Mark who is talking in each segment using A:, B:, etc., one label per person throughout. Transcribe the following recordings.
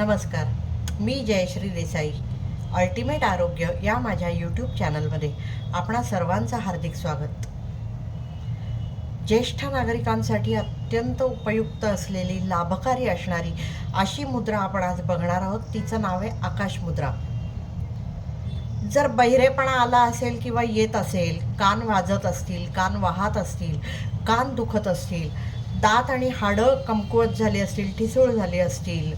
A: नमस्कार. मी जयश्री देसाई. अल्टिमेट आरोग्य या माझ्या यूट्यूब चॅनलमध्ये आपणा सर्वांचं हार्दिक स्वागत. ज्येष्ठ नागरिकांसाठी अत्यंत उपयुक्त असलेली, लाभकारी असणारी अशी मुद्रा आपण आज बघणार आहोत. तिचं नाव आहे आकाश मुद्रा. जर बहिरेपणा आला असेल किंवा येत असेल, कान वाजत असतील, कान वाहत असतील, कान दुखत असतील, दात आणि हाडं कमकुवत झाली असतील, ठिसूळ झाली असतील,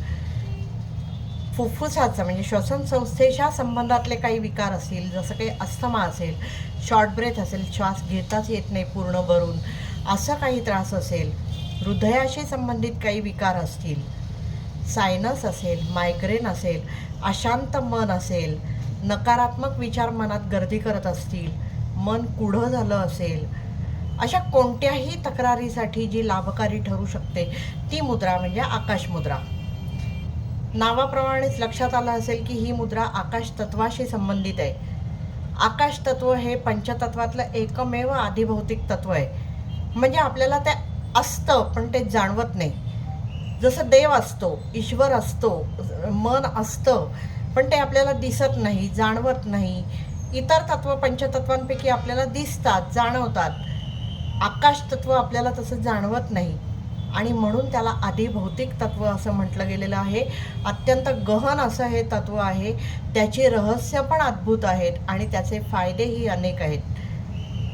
A: फुफ्फुसाचं म्हणजे श्वसन संस्थेच्या संबंधातले काही विकार असतील, जसं काही अस्थमा असेल, शॉर्ट ब्रेथ असेल, श्वास घेताच येत नाही पूर्ण भरून, असं काही त्रास असेल, हृदयाशी संबंधित काही विकार असतील, सायनस असेल, मायग्रेन असेल, अशांत मन असेल, नकारात्मक विचार मनात गर्दी करत असतील, मन कुढं झालं असेल, अशा कोणत्याही तक्रारीसाठी जी लाभकारी ठरू शकते ती मुद्रा म्हणजे आकाश मुद्रा. नावाप्रमाणेच लक्षात आलं असेल की ही मुद्रा आकाश तत्वाशी संबंधित आहे. आकाश तत्व हे पंचतत्वातलं एकमेव आधिभौतिक तत्व आहे. म्हणजे आपल्याला ते असतं पण ते जाणवत नाही. जसं देव असतो, ईश्वर असतो, मन असतं पण ते आपल्याला दिसत नाही, जाणवत नाही. इतर तत्व पंचतत्वांपैकी आपल्याला दिसतात, जाणवतात. आकाश तत्व आपल्याला तसं जाणवत नाही आणि म्हणून त्याला आधिभौतिक तत्व असं म्हटलं गेलेलं आहे. अत्यंत गहन असं हे तत्व आहे. त्याची रहस्य पण अद्भुत आहेत आणि त्याचे फायदेही अनेक आहेत.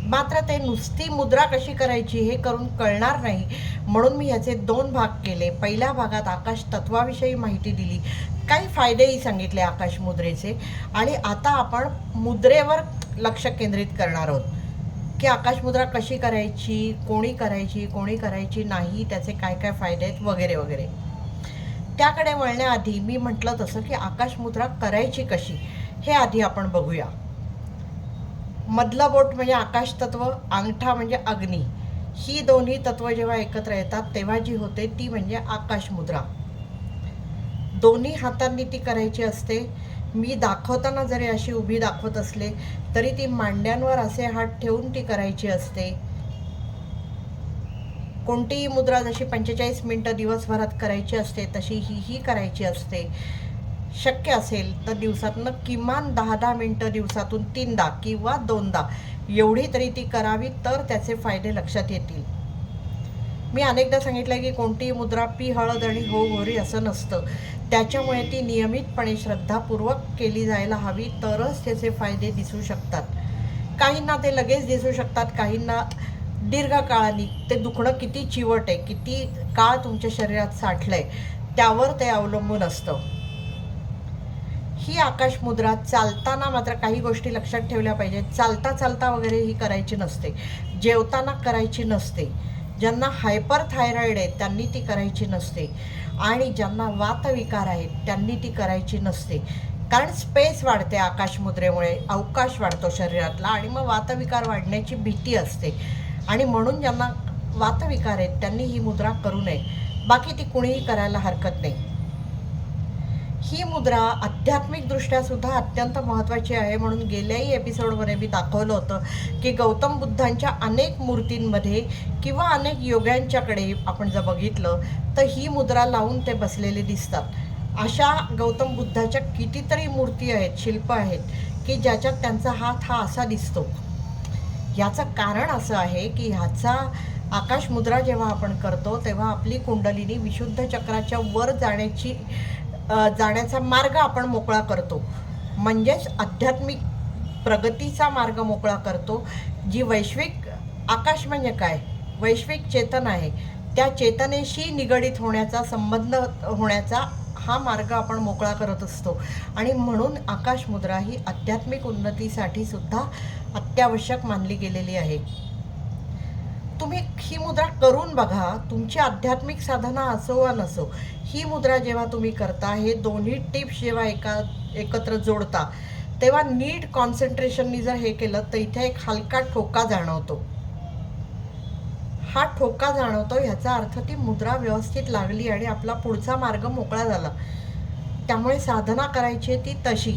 A: मात्र ते नुसती मुद्रा कशी करायची हे करून कळणार नाही, म्हणून मी ह्याचे 2 भाग केले. पहिल्या भागात आकाश तत्वाविषयी माहिती दिली, काही फायदेही सांगितले आकाश मुद्रेचे, आणि आता आपण मुद्रेवर लक्ष केंद्रित करणार आहोत की आकाश मुद्रा कशी करायची, कोणी करायची नाही, त्याचे काय काय फायदे आहेत वगैरे वगैरे. त्याकडे वळण्याआधी मी म्हटलं तसं की आकाश मुद्रा करायची कशी हे आधी आपण बघूया. मधलं बोट म्हणजे आकाश तत्व, अंगठा म्हणजे अग्नी. ही दोन्ही तत्व जेव्हा एकत्र येतात तेव्हा जी होते ती म्हणजे आकाश मुद्रा. दोन्ही हातांनी ती करायची असते. मी दाखवताना जरी अशी उभी दाखवत असले तरी ती मांड्यांवर असे हात ठेवून ती करायची असते. कोणतीही मुद्रा जशी 45 मिनिटं दिवसभरात करायची असते तशी ही करायची असते. शक्य असेल तर दिवसातनं किमान 10-10 मिनिटं, दिवसातून 3दा किंवा 2दा एवढी तरी ती करावी, तर त्याचे फायदे लक्षात येतील. मी अनेकदा सांगितलं की कोणतीही मुद्रा पी हळद आणि हो घोरी असं नसतं. त्याच्यामुळे ती नियमितपणे श्रद्धापूर्वक केली जायला हवी, तरच त्याचे फायदे दिसू शकतात. काहींना ते लगेच दिसू शकतात, काहींना दीर्घकाळाने. ते दुखणं किती चिवट आहे, किती काळ तुमच्या शरीरात साठलं आहे त्यावर ते अवलंबून असतं. ही आकाश मुद्रा चालताना मात्र काही गोष्टी लक्षात ठेवल्या पाहिजेत. चालता चालता वगैरे ही करायची नसते, जेवताना करायची नसते. ज्यांना हायपर थायरॉइड आहे त्यांनी ती करायची नसते, आणि ज्यांना वातविकार आहेत त्यांनी ती करायची नसते. कारण स्पेस वाढते आकाश मुद्रेमुळे, अवकाश वाढतो शरीरातला, आणि मग वातविकार वाढण्याची भीती असते. आणि म्हणून ज्यांना वातविकार आहेत त्यांनी ही मुद्रा करू नये. बाकी ती कुणीही करायला हरकत नाही. ही मुद्रा आध्यात्मिकदृष्ट्या सुद्धा अत्यंत महत्त्वाची आहे. म्हणून गेल्याही एपिसोडमध्ये मी दाखवलं होतं की गौतम बुद्धांच्या अनेक मूर्तींमध्ये किंवा अनेक योग्यांच्याकडे आपण जर बघितलं तर ही मुद्रा लावून ते बसलेले दिसतात. अशा गौतम बुद्धाच्या कितीतरी मूर्ती आहेत, शिल्प आहेत की ज्याच्यात त्यांचा हात हा असा दिसतो. याचं कारण असं आहे की ह्याचा आकाश मुद्रा जेव्हा आपण करतो तेव्हा आपली कुंडलिनी विशुद्ध चक्राच्या वर जाण्याचा मार्ग आपण मोकळा करतो. म्हणजेच आध्यात्मिक प्रगतीचा मार्ग मोकळा करतो. जी वैश्विक आकाश म्हणजे काय, वैश्विक चेतना आहे, त्या चेतनेशी निगडीत होण्याचा, संबंध होण्याचा हा मार्ग आपण मोकळा करत असतो. आणि म्हणून आकाश मुद्रा ही आध्यात्मिक उन्नतीसाठी सुद्धा अत्यावश्यक मानली गेलेली आहे. तुम्ही ही मुद्रा करून बघा. तुमची आध्यात्मिक साधना असो वा नसो, ही मुद्रा जेव्हा तुम्ही करता, हे दोन्ही टिप्स जेव्हा एकत्र जोडता तेव्हा नीट कॉन्सन्ट्रेशननी जर हे केलं तर इथे एक हलका ठोका जाणवतो. हा ठोका जाणवतो ह्याचा अर्थ ती मुद्रा व्यवस्थित लागली आणि आपला पुढचा मार्ग मोकळा झाला. त्यामुळे साधना करायची ती तशी.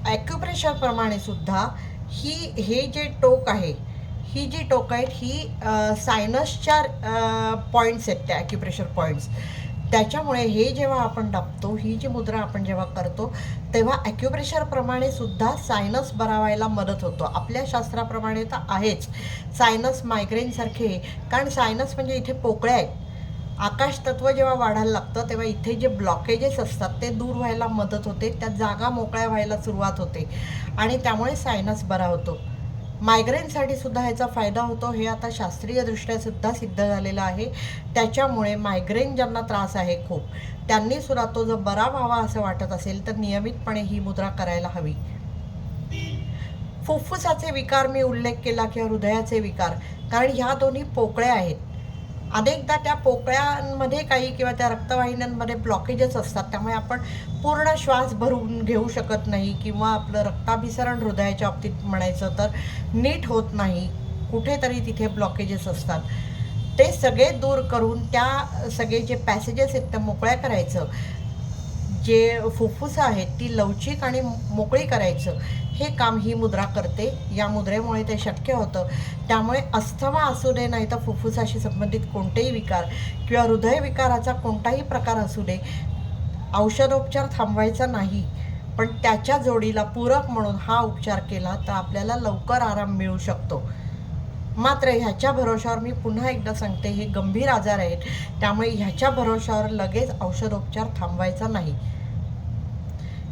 A: ॲक्युप्रेशर प्रमाणे सुद्धा हे जे टोक आहे, ही जी टोकं आहेत ही सायनसच्या पॉईंट्स आहेत, त्या ॲक्युप्रेशर पॉईंट्स. त्याच्यामुळे हे जेव्हा आपण दाबतो, ही जी मुद्रा आपण जेव्हा करतो, तेव्हा ॲक्युप्रेशरप्रमाणे सुद्धा सायनस बरा व्हायला मदत होतो. आपल्या शास्त्राप्रमाणे तर आहेच सायनस मायग्रेनसारखे, कारण सायनस म्हणजे इथे पोकळ्या आहेत. आकाश तत्व जेव्हा वाढायला लागतं तेव्हा इथे जे ब्लॉकेजेस असतात ते दूर व्हायला मदत होते, त्या जागा मोकळ्या व्हायला सुरुवात होते आणि त्यामुळे सायनस बरा होतो. मायग्रेनसाठी सुद्धा ह्याचा फायदा होतो, हे आता शास्त्रीयदृष्ट्या सुद्धा सिद्ध झालेलं आहे. त्याच्यामुळे मायग्रेन ज्यांना त्रास आहे खूप, त्यांनी सुद्धा तो जर बरा व्हावा असं वाटत असेल तर नियमितपणे ही मुद्रा करायला हवी. फुफ्फुसाचे विकार मी उल्लेख केला किंवा हृदयाचे विकार, कारण ह्या दोन्ही पोकळ्या आहेत. अनेकदा त्या पोकळ्यांमध्ये काही किंवा त्या रक्तवाहिन्यांमध्ये ब्लॉकेजेस असतात, त्यामुळे आपण पूर्ण श्वास भरून घेऊ शकत नाही किंवा आपलं रक्ताभिसरण हृदयाच्या बाबतीत म्हणायचं तर नीट होत नाही. कुठेतरी तिथे ब्लॉकेजेस असतात, ते सगळे दूर करून त्या सगळे जे पॅसेजेस आहेत त्या मोकळ्या करायचं. जे फुफ्फुसं आहेत ती लवचिक आणि मोकळी करायचं, हे काम ही मुद्रा करते. या मुद्रेमुळे ते शक्य होतं. त्यामुळे अस्थमा असू दे, नाही तर फुफ्फुसाशी संबंधित कोणतेही विकार किंवा हृदयविकाराचा कोणताही प्रकार असू दे, औषधोपचार थांबवायचा नाही, पण त्याच्या जोडीला पूरक म्हणून हा उपचार केला तर आपल्याला लवकर आराम मिळू शकतो. मात्र ह्याच्या भरोशावर मी पुन्हा एकदा सांगते, हे गंभीर आजार आहेत, त्यामुळे ह्याच्या भरोशावर लगेच औषधोपचार थांबवायचा नाही.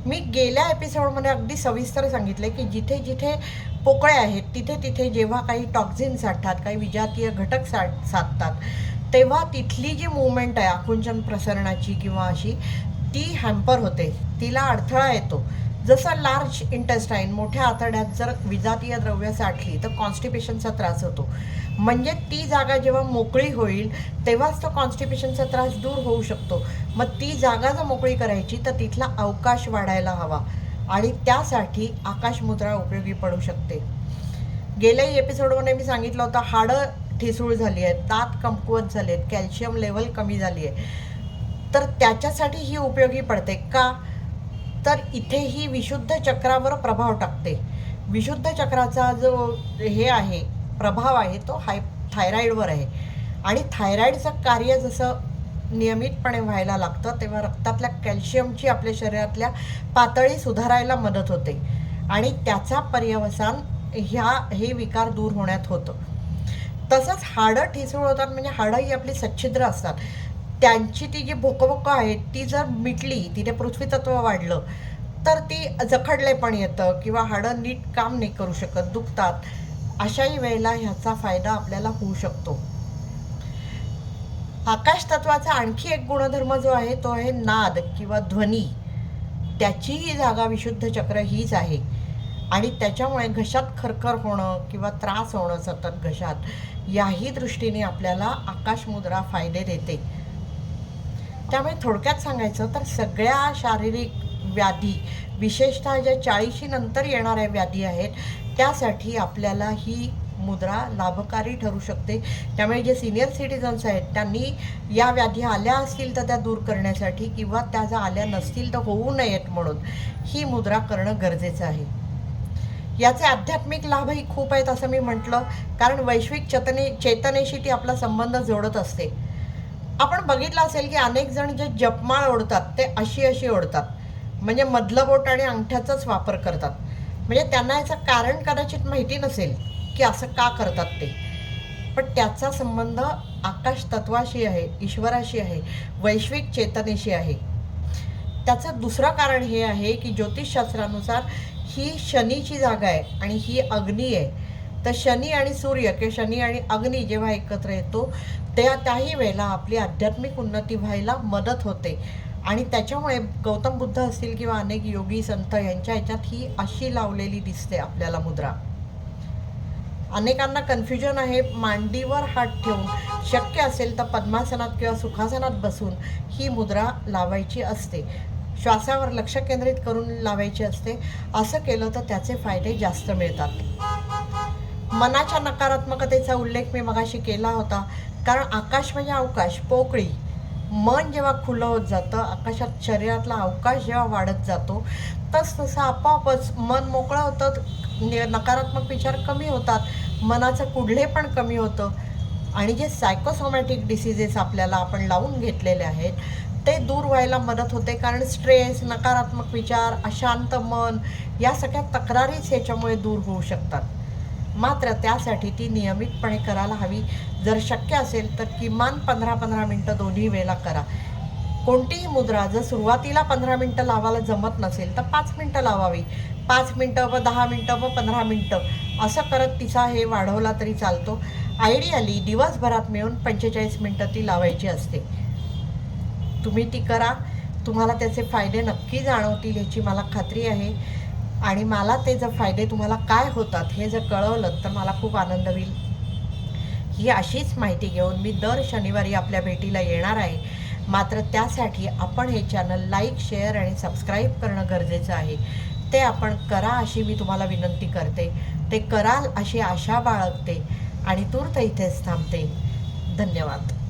A: मी गेल्या एपिसोडमध्ये अगदी सविस्तर सांगितले की जिथे जिथे पोकळे आहेत तिथे तिथे जेव्हा काही टॉक्झिन साठतात, काही विजातीय घटक साधतात, तेव्हा तिथली जी मूवमेंट आहे आकुंचन प्रसरणाची किंवा अशी, ती हॅम्पर होते, तिला अडथळा येतो. जसं लार्ज इंटेस्टाईन मोठ्या आतड्यात जर विजातीय द्रव्य साठली तर कॉन्स्टिपेशनचा त्रास होतो. म्हणजे ती जागा जेव्हा मोकळी होईल तेव्हाच तो कॉन्स्टिपेशनचा त्रास दूर होऊ शकतो. मग ती जागा जर मोकळी करायची तर तिथला अवकाश वाढायला हवा आणि त्यासाठी आकाशमुद्रा उपयोगी पडू शकते. गेल्याही एपिसोडमध्ये मी सांगितलं होतं, हाडं ठिसूळ झाली आहेत, दात कमकुवत झाले आहेत, कॅल्शियम लेवल कमी झाली आहे, तर त्याच्यासाठी ही उपयोगी पडते. का तर इथे ही विशुद्ध चक्रावर प्रभाव टाकते. विशुद्ध चक्राचा जो हे आहे प्रभाव आहे तो थायरॉईडवर आहे आणि थायरॉईडचं कार्य जसं नियमितपणे व्हायला लागतं तेव्हा रक्तातल्या कॅल्शियमची आपल्या शरीरातल्या पातळी सुधारायला मदत होते आणि त्याचा पर्यवसान हे विकार दूर होण्यात होतं. तसंच हाडं ठिसूळ होतात, म्हणजे हाडं ही आपली सच्छिद्र असतात, त्यांची ती जी भोकभोकं आहेत ती जर मिटली, तिथे पृथ्वीतत्व वाढलं तर ती जखडलेपण येतं किंवा हाडं नीट काम नाही करू शकत, दुखतात. अशाही वेळेला ह्याचा फायदा आपल्याला होऊ शकतो. आकाश तत्वाचा आणखी एक गुणधर्म जो आहे तो आहे नाद किंवा ध्वनी. त्याचीही जागा विशुद्ध चक्र हीच आहे आणि त्याच्यामुळे घशात खरखर होणं किंवा त्रास होणं सतत घशात, याही दृष्टीने आपल्याला आकाशमुद्रा फायदे देते. त्यामुळे थोडक्यात सांगायचं तर सगळ्या शारीरिक व्याधी, विशेषतः ज्या 40 नंतर येणाऱ्या व्याधी आहेत, त्यासाठी आपल्याला ही मुद्रा लाभकारी ठरू शकते. त्यामुळे जे सिनियर सिटीजन्स आहेत त्यांनी या व्याधी आल्या असतील तर त्या दूर करण्यासाठी किंवा त्या जर आल्या नसतील तर होऊ नयेत म्हणून ही मुद्रा करणं गरजेचं आहे. याचे आध्यात्मिक लाभही खूप आहेत असं मी म्हटलं, कारण वैश्विक चेतनेशी ती आपला संबंध जोडत असते. आपण बघितलं असेल की अनेक जण जे जपमाळ ओढतात ते अशी ओढतात, म्हणजे मधलं बोट आणि अंगठ्याचाच वापर करतात. म्हणजे त्यांना याचं कारण कदाचित माहिती नसेल की असं का करतात ते, पण त्याचा संबंध आकाश तत्वाशी आहे, ईश्वराशी आहे, वैश्विक चेतनेशी आहे. त्याचं दुसरं कारण हे आहे की ज्योतिषशास्त्रानुसार ही शनीची जागा आहे आणि ही अग्नी आहे. तर शनी आणि सूर्य किंवा शनी आणि अग्नी जेव्हा एकत्र येतो त्याही वेळेला आपली आध्यात्मिक उन्नती व्हायला मदत होते आणि त्याच्यामुळे गौतम बुद्ध असतील किंवा अनेक योगी संत यांच्या ह्याच्यात ही अशी लावलेली दिसते आपल्याला मुद्रा. अनेकांना कन्फ्युजन आहे, मांडीवर हात ठेवून शक्य असेल तर पद्मासनात किंवा सुखासनात बसून ही मुद्रा लावायची असते. श्वासावर लक्ष केंद्रित करून लावायची असते. असं केलं तर त्याचे फायदे जास्त मिळतात. मनाच्या नकारात्मकतेचा उल्लेख मी मगाशी केला होता, कारण आकाश म्हणजे अवकाश, पोकळी. मन जेव्हा खुलं होत जातं, आकाशात शरीरातला अवकाश जेव्हा वाढत जातो तसं आपोआपच मन मोकळं होतं, नकारात्मक विचार कमी होतात, मनाचं कुढलेपण कमी होतं आणि जे सायकोसोमॅटिक डिसिजेस आपल्याला आपण लावून घेतलेले आहेत ते दूर व्हायला मदत होते. कारण स्ट्रेस, नकारात्मक विचार, अशांत मन या सगळ्या तक्रारीच याच्यामुळे दूर होऊ शकतात. मात्र त्यासाठी ती नियमितपणे करायला हवी. जर शक्य असेल तर किमान 15-15 मिनटं दोन्ही वेळेला करा. कोणतीही मुद्रा जर सुरुवातीला 15 मिनटं लावायला जमत नसेल तर 5 मिनटं लावावी. 5 मिनटं व 10 मिनटं व 15 मिनटं असं करत तिचा हे वाढवला तरी चालतो. आयडियली दिवसभरात मिळून 45 मिनटं ती लावायची असते. तुम्ही ती करा. तुम्हाला त्याचे फायदे नक्की जाणवतील याची मला खात्री आहे. आणि मला ते जर फायदे तुम्हाला काय होतात हे जर कळवलं तर मला खूप आनंद होईल. ही अशीच माहिती घेऊन मी दर शनिवारी आपल्या भेटीला येणार आहे. मात्र त्यासाठी आपण हे चॅनल लाईक, शेअर आणि सबस्क्राईब करणं गरजेचं आहे. ते आपण करा अशी मी तुम्हाला विनंती करते. ते कराल अशी आशा बाळगते आणि तूर्त इथेच थांबते. धन्यवाद.